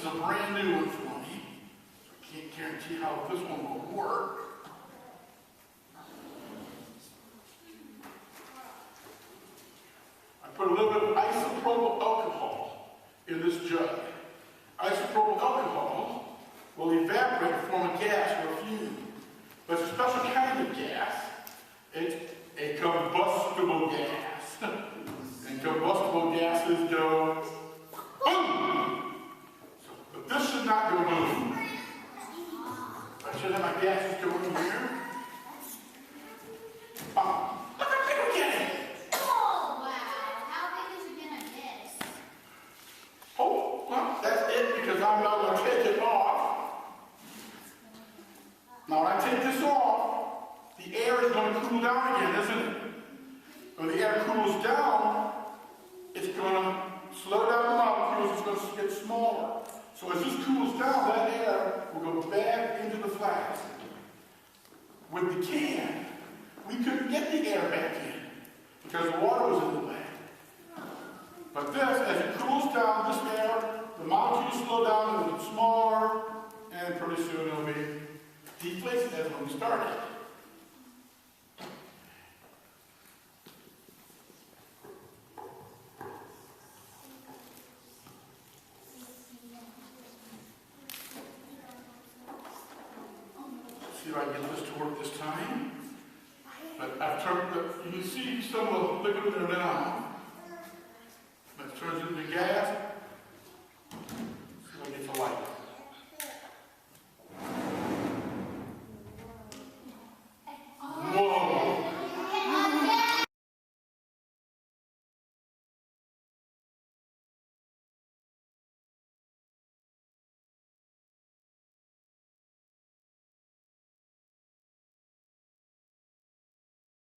is a brand new one for me. So I can't guarantee how this one will work. I put a little bit of isopropyl alcohol in this jug. Isopropyl alcohol will evaporate and form a gas or a fume. But it's a special kind of gas. It's a combustible gas. And combustible gases go boom! But this should not go boom. I should have my gases go in here. Look how big we're getting! Oh, wow. How big is it going to get? Oh, well, that's it because I'm not going to take it off. Now, when I take this off, the air is going to cool down again, isn't it? When the air cools down, it's going to slow down the molecules, it's going to get smaller. So as this cools down, that air will go back into the flask. With the can, we couldn't get the air back in because the water was in the way. But this, as it cools down, this air, the molecules slow down, it'll get smaller, and pretty soon it'll be deflated as when we started. See if I can get this to work this time. But I've turned you can see some of the liquid in there now. But it turns into gas.